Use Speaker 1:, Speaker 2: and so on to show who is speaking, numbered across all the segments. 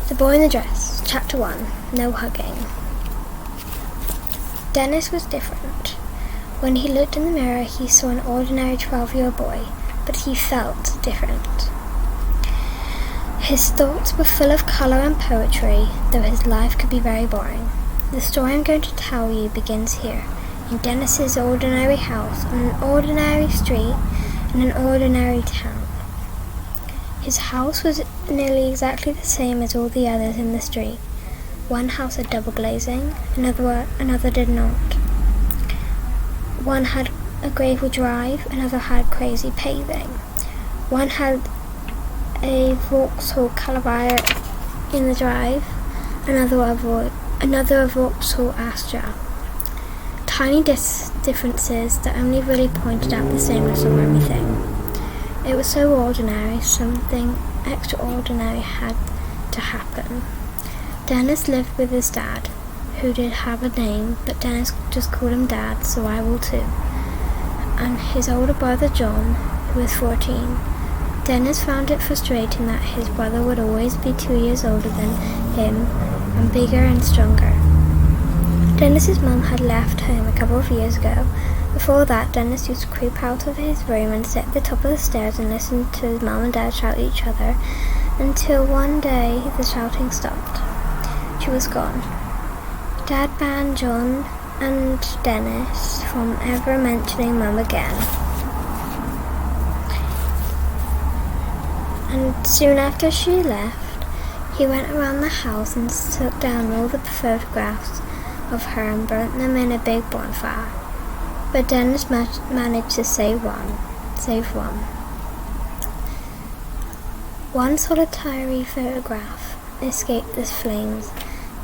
Speaker 1: The Boy in the Dress, Chapter 1, No Hugging. Dennis was different. When he looked in the mirror, he saw an ordinary 12-year-old boy, but he felt different. His thoughts were full of colour and poetry, though his life could be very boring. The story I'm going to tell you begins here, in Dennis's ordinary house, on an ordinary street, in an ordinary town. His house was nearly exactly the same as all the others in the street. One house had double glazing, another did not. One had a gravel drive, another had crazy paving. One had a Vauxhall Calavera in the drive, another a Vauxhall Astra. Tiny differences that only really pointed out the sameness of everything. It was so ordinary, something extraordinary had to happen. Dennis lived with his dad, who did have a name, but Dennis just called him Dad, so I will too. And his older brother John, who was 14. Dennis found it frustrating that his brother would always be 2 years older than him and bigger and stronger. Dennis's mum had left home a couple of years ago. Before that, Dennis used to creep out of his room and sit at the top of the stairs and listen to his mum and dad shout at each other, until one day the shouting stopped. She was gone. Dad banned John and Dennis from ever mentioning Mum again. And soon after she left, he went around the house and took down all the photographs of her and burnt them in a big bonfire. But Dennis managed to save one. One solitary photograph escaped the flames,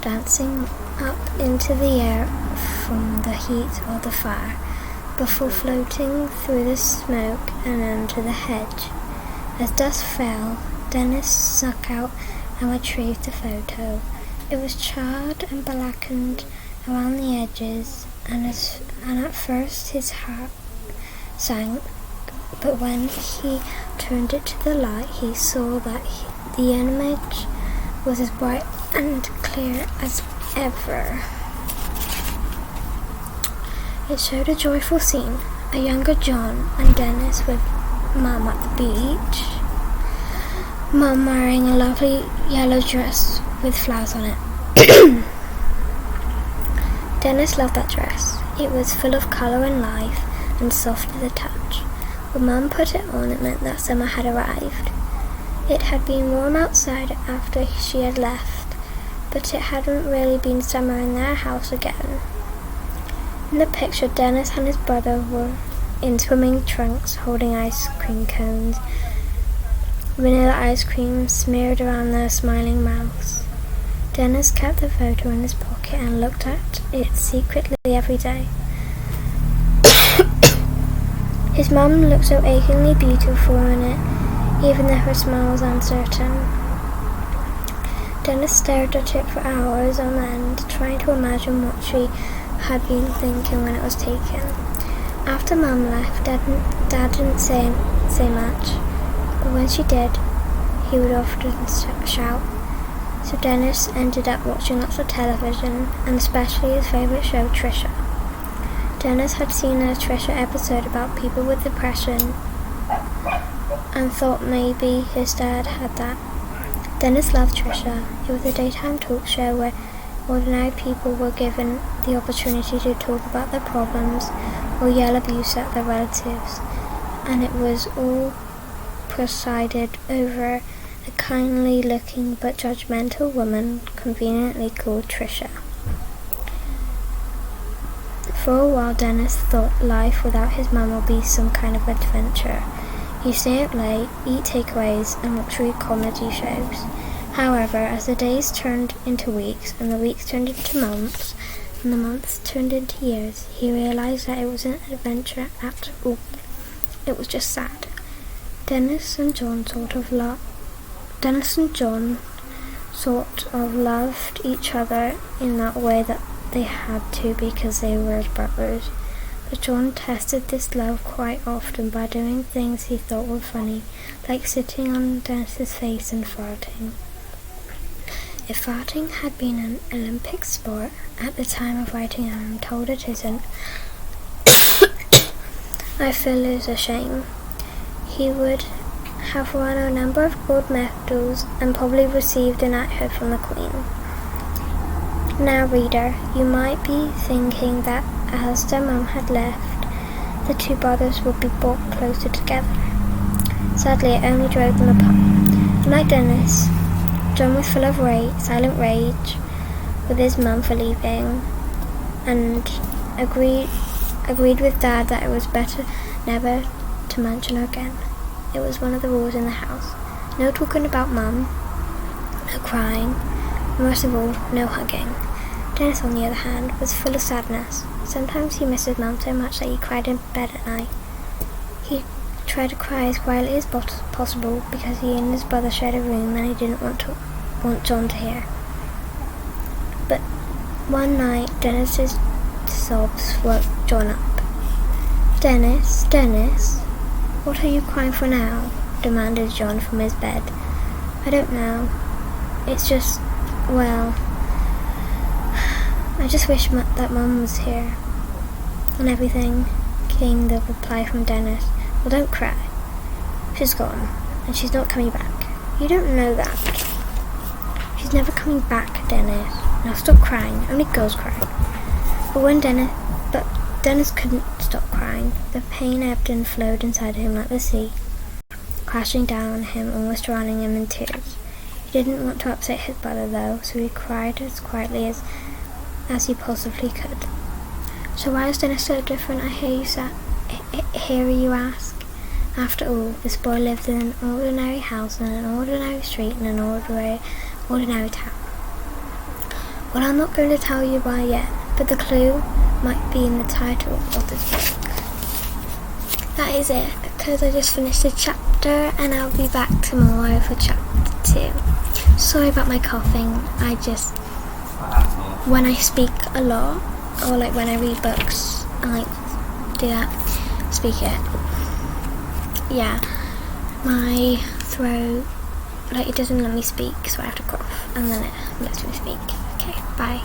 Speaker 1: dancing up into the air from the heat of the fire, before floating through the smoke and under the hedge. As dusk fell, Dennis snuck out and retrieved the photo. It was charred and blackened around the edges, and at first his heart sank, but when he turned it to the light, he saw that the image was as bright and clear as ever. It showed a joyful scene, a younger John and Dennis with Mum at the beach. Mum wearing a lovely yellow dress with flowers on it. Dennis loved that dress. It was full of colour and life, and soft to the touch. When Mum put it on, it meant that summer had arrived. It had been warm outside after she had left, but it hadn't really been summer in their house again. In the picture, Dennis and his brother were in swimming trunks, holding ice cream cones, vanilla ice cream smeared around their smiling mouths. Dennis kept the photo in his pocket and looked at it secretly every day. His mum looked so achingly beautiful in it, even though her smile was uncertain. Dennis stared at it for hours on end, trying to imagine what she had been thinking when it was taken. After Mum left, Dad didn't say much, but when she did, he would often shout. So Dennis ended up watching lots of television, and especially his favourite show, Trisha. Dennis had seen a Trisha episode about people with depression and thought maybe his dad had that. Dennis loved Trisha. It was a daytime talk show where ordinary people were given the opportunity to talk about their problems or yell abuse at their relatives, and it was all presided over a kindly-looking but judgmental woman conveniently called Trisha. For a while, Dennis thought life without his mum would be some kind of adventure. He'd stay up late, eat takeaways, and watch weird comedy shows. However, as the days turned into weeks, and the weeks turned into months, and the months turned into years, he realized that it wasn't an adventure at all. It was just sad. Dennis and John sort of loved each other in that way that they had to because they were brothers. But John tested this love quite often by doing things he thought were funny, like sitting on Dennis's face and farting. If farting had been an Olympic sport at the time of writing, I'm told it isn't. I feel it's a shame. He would have won a number of gold medals and probably received a knighthood from the Queen. Now, reader, you might be thinking that as their mum had left, the two brothers would be brought closer together. Sadly, it only drove them apart. Like Dennis, John was full of silent rage with his mum for leaving, and agreed with Dad that it was better never to mention her again. It was one of the rules in the house. No talking about Mum, no crying, and most of all, no hugging. Dennis, on the other hand, was full of sadness. Sometimes he missed his Mum so much that he cried in bed at night. He tried to cry as quietly as possible because he and his brother shared a room and he didn't want John to hear. But one night, Dennis's sobs woke John up. Dennis, what are you crying for now? Demanded John from his bed. I don't know. It's just, well, I just wish that Mum was here. And everything, came the reply from Dennis. Well, don't cry. She's gone, and she's not coming back. You don't know that. She's never coming back, Dennis. Now stop crying. Only girls cry. But Dennis couldn't stop crying. The pain ebbed and flowed inside him like the sea, crashing down on him, almost drowning him in tears. He didn't want to upset his brother, though, so he cried as quietly as he possibly could. So why is Dennis so different? I hear you ask. After all, this boy lived in an ordinary house, in an ordinary street, in an ordinary town. Well, I'm not going to tell you why yet, but the clue might be in the title of this book. That is it, because I just finished a chapter and I'll be back tomorrow for chapter 2. Sorry about my coughing. When I speak a lot, or like when I read books, I do that, speak it. Yeah, my throat, it doesn't let me speak, so I have to cough, and then it lets me speak. Okay, bye.